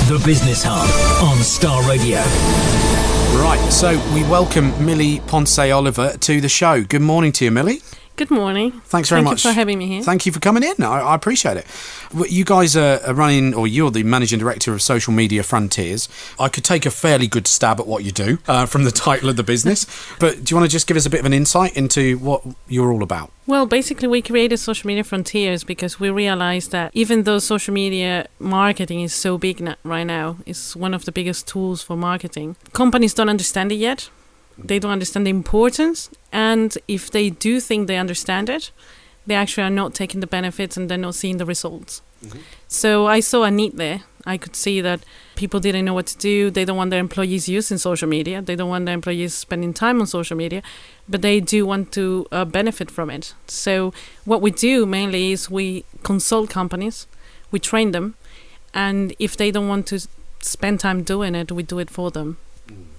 The Business Hub on Star Radio. Right, so we welcome Mili Ponce Oliver to the show. Good morning to you, Mili. Good morning. Thanks very much. Thank you for having me here. Thank you for coming in. I appreciate it. You guys are running, or you're the managing director of Social Media Frontiers. I could take a fairly good stab at what you do from the title of the business, but do you want to just give us a bit of an insight into what you're all about? Well, basically, we created Social Media Frontiers because we realized that even though social media marketing is so big right now, it's one of the biggest tools for marketing, companies don't understand it yet. They don't understand the importance, and if they do think they understand it, they actually are not taking the benefits and they're not seeing the results. Mm-hmm. So I saw a need there. I could see that people didn't know what to do. They don't want their employees using social media. They don't want their employees spending time on social media, but they do want to benefit from it. So what we do mainly is we consult companies, we train them, and if they don't want to spend time doing it, we do it for them.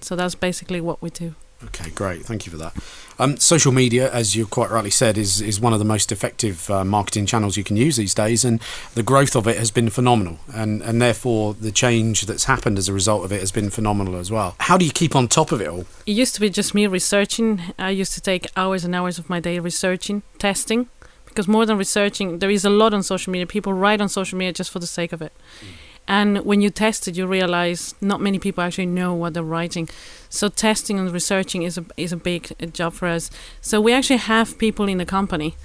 So that's basically what we do. Okay, great. Thank you for that. Social media, as you quite rightly said, is one of the most effective marketing channels you can use these days, and the growth of it has been phenomenal, and therefore the change that's happened as a result of it has been phenomenal as well. How do you keep on top of it all? It used to be just me researching. I used to take hours and hours of my day researching, testing, because more than researching, there is a lot on social media. People write on social media just for the sake of it. And when you test it, you realize not many people actually know what they're writing. So testing and researching is a big job for us. So we actually have people in the company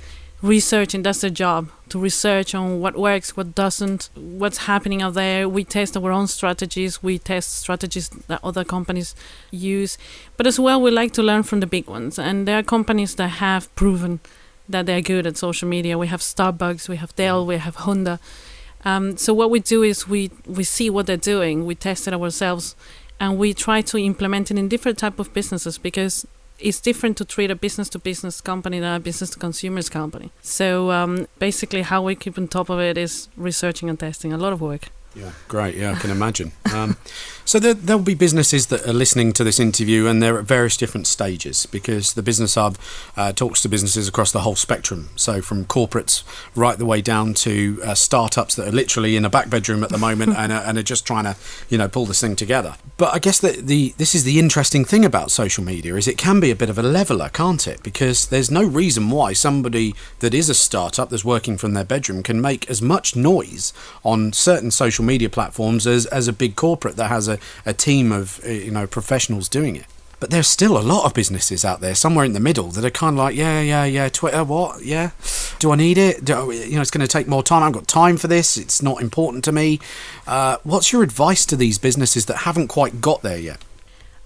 researching. That's their job, to research on what works, what doesn't, what's happening out there. We test our own strategies. We test strategies that other companies use. But as well, we like to learn from the big ones. And there are companies that have proven that they're good at social media. We have Starbucks, we have Dell, we have Honda. So what we do is we see what they're doing, we test it ourselves, and we try to implement it in different type of businesses, because it's different to treat a business-to-business company than a business-to-consumers company. So basically how we keep on top of it is researching and testing. A lot of work. Yeah, great. Yeah, I can imagine. So there'll be businesses that are listening to this interview, and they're at various different stages, because the Business Hub talks to businesses across the whole spectrum. So from corporates right the way down to startups that are literally in a back bedroom at the moment and are just trying to, pull this thing together. But I guess that this is the interesting thing about social media, is it can be a bit of a leveler, can't it? Because there's no reason why somebody that is a startup that's working from their bedroom can make as much noise on certain social media platforms as a big corporate that has a team of professionals doing it. But there's still a lot of businesses out there somewhere in the middle that are kind of like, yeah, Twitter, what? Yeah. Do I need it? It's going to take more time. I haven't got time for this. It's not important to me. What's your advice to these businesses that haven't quite got there yet?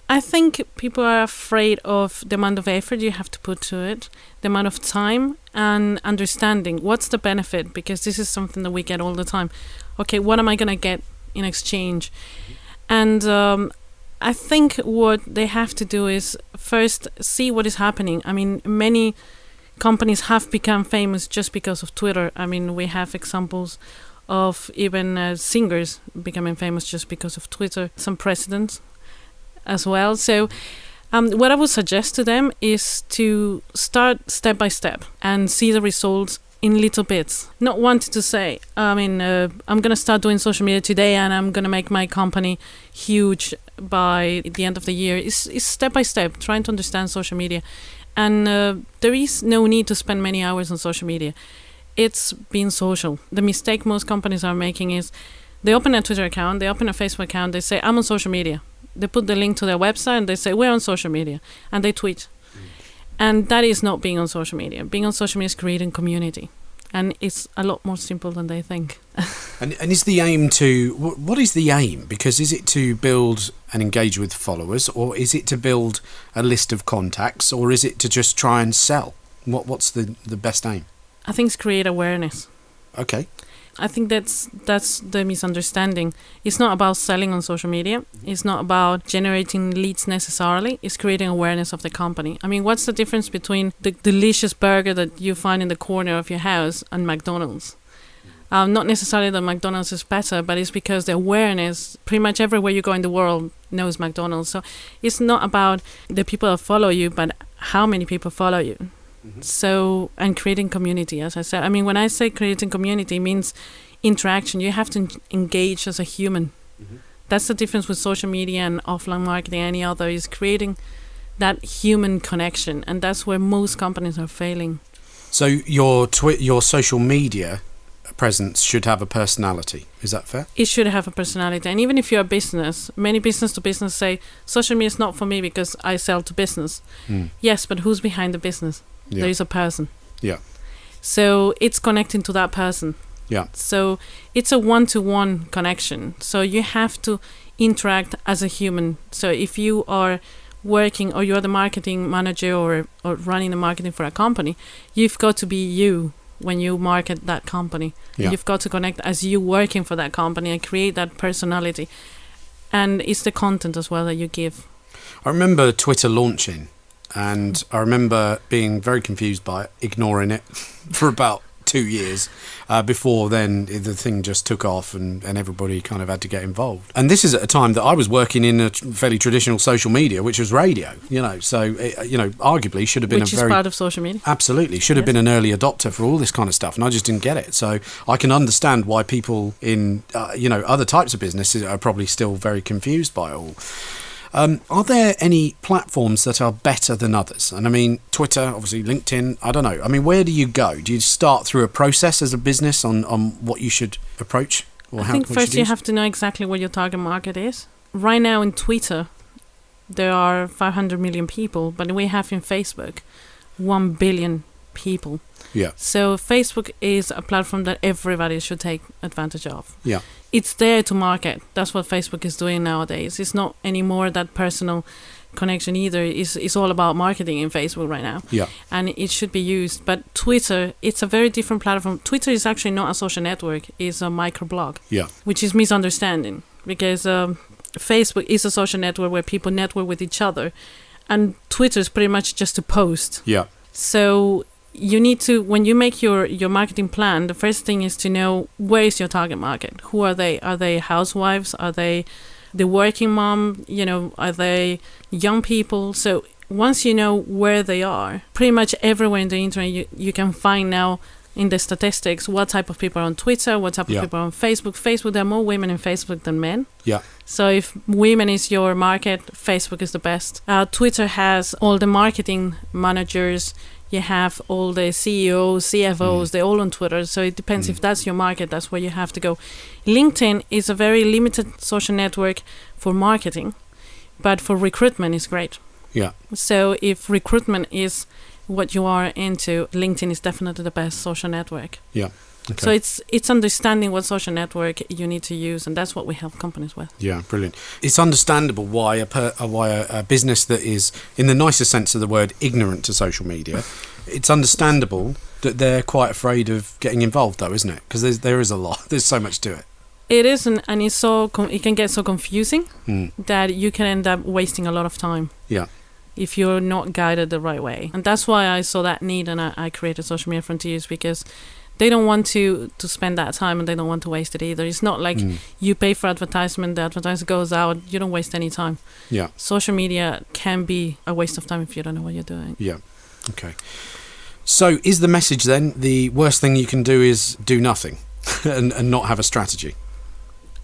I think people are afraid of the amount of effort you have to put to it, the amount of time and understanding. What's the benefit? Because this is something that we get all the time. Okay, what am I going to get in exchange? And I think what they have to do is first see what is happening. I mean, many companies have become famous just because of Twitter. I mean, we have examples of even singers becoming famous just because of Twitter, some presidents as well. So what I would suggest to them is to start step by step and see the results in little bits. Not wanting to say, I'm going to start doing social media today and I'm going to make my company huge by the end of the year. It's step by step, trying to understand social media. And there is no need to spend many hours on social media. It's being social. The mistake most companies are making is they open a Twitter account, they open a Facebook account, they say, I'm on social media. They put the link to their website and they say, we're on social media. And they tweet. And that is not being on social media. Being on social media is creating community. And it's a lot more simple than they think. And is the aim to... What is the aim? Because is it to build and engage with followers, or is it to build a list of contacts, or is it to just try and sell? What's the best aim? I think it's create awareness. Okay. I think that's the misunderstanding. It's not about selling on social media. It's not about generating leads necessarily. It's creating awareness of the company. I mean, what's the difference between the delicious burger that you find in the corner of your house and McDonald's? Not necessarily that McDonald's is better, but it's because the awareness, pretty much everywhere you go in the world knows McDonald's. So it's not about the people that follow you, but how many people follow you. So, and creating community, as I said. I mean, when I say creating community, it means interaction. You have to engage as a human That's the difference with social media and offline marketing. Any other is creating that human connection, and that's where most companies are failing. So your social media presence should have a personality. Is that fair? It should have a personality. And even if you're a business, many business to business say social media is not for me because I sell to business. Yes, but who's behind the business? There is a person. Yeah. So it's connecting to that person. Yeah. So it's a one-to-one connection. So you have to interact as a human. So if you are working or you're the marketing manager or running the marketing for a company, you've got to be you when you market that company. Yeah. You've got to connect as you working for that company and create that personality. And it's the content as well that you give. I remember Twitter launching, and I remember being very confused by it, ignoring it for about 2 years before then the thing just took off and everybody kind of had to get involved. And this is at a time that I was working in a fairly traditional social media, which was radio, so it, arguably should have been which is part of social media. Absolutely, should have been an early adopter for all this kind of stuff, and I just didn't get it. So I can understand why people in other types of businesses are probably still very confused by it all. Are there any platforms that are better than others? And I mean, Twitter, obviously, LinkedIn, I don't know. I mean, where do you go? Do you start through a process as a business on what you should approach? Or I think first you have to know exactly what your target market is. Right now in Twitter, there are 500 million people, but we have in Facebook 1 billion people. Yeah. So Facebook is a platform that everybody should take advantage of. Yeah. It's there to market. That's what Facebook is doing nowadays. It's not anymore that personal connection either. It's all about marketing in Facebook right now. Yeah. And it should be used. But Twitter, it's a very different platform. Twitter is actually not a social network. It's a microblog. Yeah. Which is misunderstanding. Because Facebook is a social network where people network with each other. And Twitter is pretty much just a post. Yeah. So you need to, when you make your marketing plan, the first thing is to know where is your target market. Who are they? Are they housewives? Are they the working mom? Are they young people? So once you know where they are, pretty much everywhere in the internet you can find now in the statistics what type of people are on Twitter, what type of people are on Facebook. Facebook, there are more women in Facebook than men. Yeah. So if women is your market, Facebook is the best. Twitter has all the marketing managers. You have all the CEOs, CFOs, they're all on Twitter. So it depends if that's your market, that's where you have to go. LinkedIn is a very limited social network for marketing, but for recruitment it's great. Yeah. So if recruitment is what you are into, LinkedIn is definitely the best social network. Yeah. Okay. So it's understanding what social network you need to use, and that's what we help companies with. Yeah, brilliant. It's understandable why a business that is, in the nicest sense of the word, ignorant to social media, it's understandable that they're quite afraid of getting involved, though, isn't it? Because there is a lot. There's so much to it. It is, and it's it can get so confusing that you can end up wasting a lot of time. Yeah. If you're not guided the right way. And that's why I saw that need and I created Social Media Frontiers, because they don't want to spend that time and they don't want to waste it either. It's not like you pay for advertisement, the advertisement goes out, you don't waste any time. Yeah. Social media can be a waste of time if you don't know what you're doing. Yeah. Okay. So is the message then the worst thing you can do is do nothing and not have a strategy?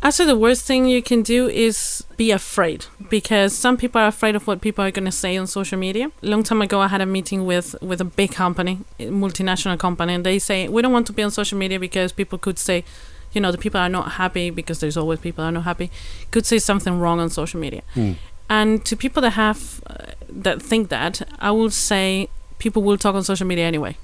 Actually, the worst thing you can do is be afraid, because some people are afraid of what people are going to say on social media. A long time ago, I had a meeting with a big company, a multinational company, and they say, we don't want to be on social media because people could say, the people are not happy, because there's always people that are not happy, could say something wrong on social media. And to people that have, that think that, I will say people will talk on social media anyway.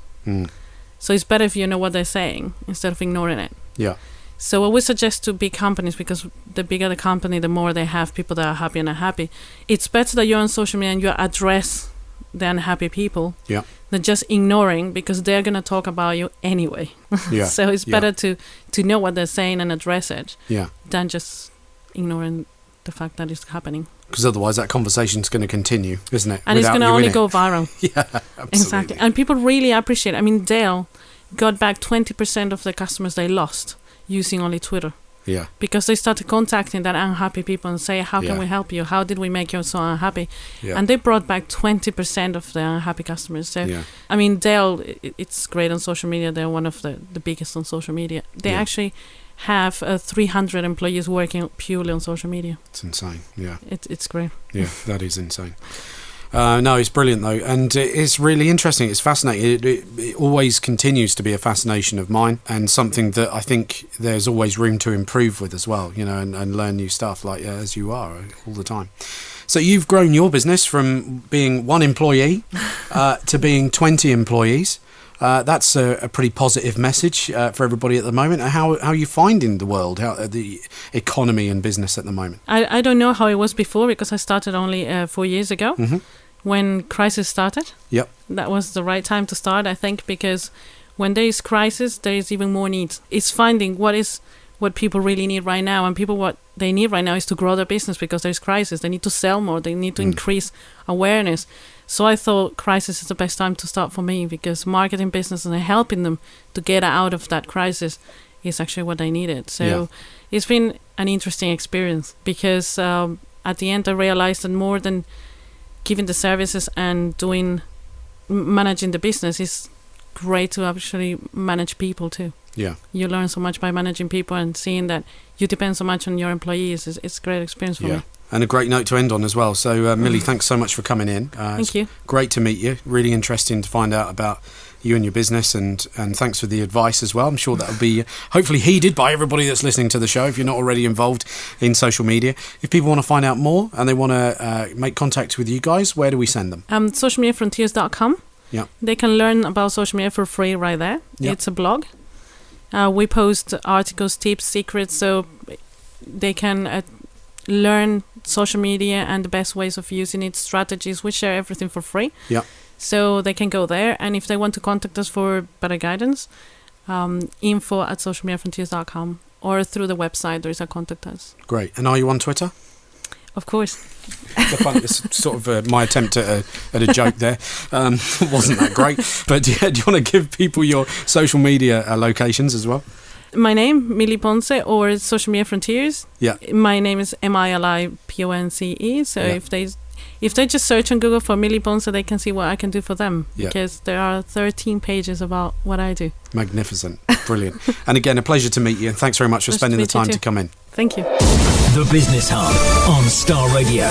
So it's better if you know what they're saying instead of ignoring it. Yeah. So I would suggest to big companies, because the bigger the company, the more they have people that are happy and unhappy. It's better that you're on social media and you address the unhappy people than just ignoring, because they're going to talk about you anyway. Yeah. So it's better to know what they're saying and address it than just ignoring the fact that it's happening. Because otherwise that conversation's going to continue, isn't it? And it's going to only go viral. Yeah, absolutely. Exactly. And people really appreciate it. I mean, Dell got back 20% of the customers they lost using only Twitter. Yeah. Because they started contacting that unhappy people and say, how can we help you? How did we make you so unhappy? Yeah. And they brought back 20% of the unhappy customers. So, I mean, Dell, it's great on social media. They're one of the biggest on social media. They actually have 300 employees working purely on social media. It's insane. Yeah. It's great. Yeah, that is insane. No, it's brilliant though, and it's really interesting. It's fascinating. It always continues to be a fascination of mine, and something that I think there's always room to improve with as well. And learn new stuff, like as you are all the time. So you've grown your business from being one employee to being 20 employees. That's a pretty positive message for everybody at the moment. How are you finding the world, the economy and business at the moment? I don't know how it was before, because I started only 4 years ago. Mm-hmm. When crisis started. Yep. That was the right time to start, I think, because when there is crisis, there is even more need. It's finding what people really need right now, and people, what they need right now is to grow their business, because there's crisis. They need to sell more. They need to increase awareness. So I thought crisis is the best time to start for me, because marketing business and helping them to get out of that crisis is actually what they needed. So It's been an interesting experience, because at the end I realized that more than giving the services and managing the business, is great to actually manage people too. Yeah. You learn so much by managing people, and seeing that you depend so much on your employees. It's a great experience for me. And a great note to end on as well. So, Mili, thanks so much for coming in. Thank you. Great to meet you. Really interesting to find out about you and your business, and thanks for the advice as well. I'm sure that'll be hopefully heeded by everybody that's listening to the show, if you're not already involved in social media. If people want to find out more and they want to make contact with you guys, where do we send them? Socialmediafrontiers.com. Yeah. They can learn about social media for free right there. Yep. It's a blog. We post articles, tips, secrets, so they can learn social media and the best ways of using it, strategies. We share everything for free. Yeah. So they can go there, and if they want to contact us for better guidance, info@socialmediafrontiers.com, or through the website there is a contact us. Great. And are you on Twitter? Of course. It's sort of my attempt at a joke there. Wasn't that great? But do you want to give people your social media locations as well? My name, Mili Ponce, or Social Media Frontiers. Yeah. My name is MiliPonce. So if they just search on Google for Mili Ponce, they can see what I can do for them. Yeah. Because there are 13 pages about what I do. Magnificent. Brilliant. And again, a pleasure to meet you. And thanks very much for spending the time to come in. Thank you. The Business Hub on Star Radio.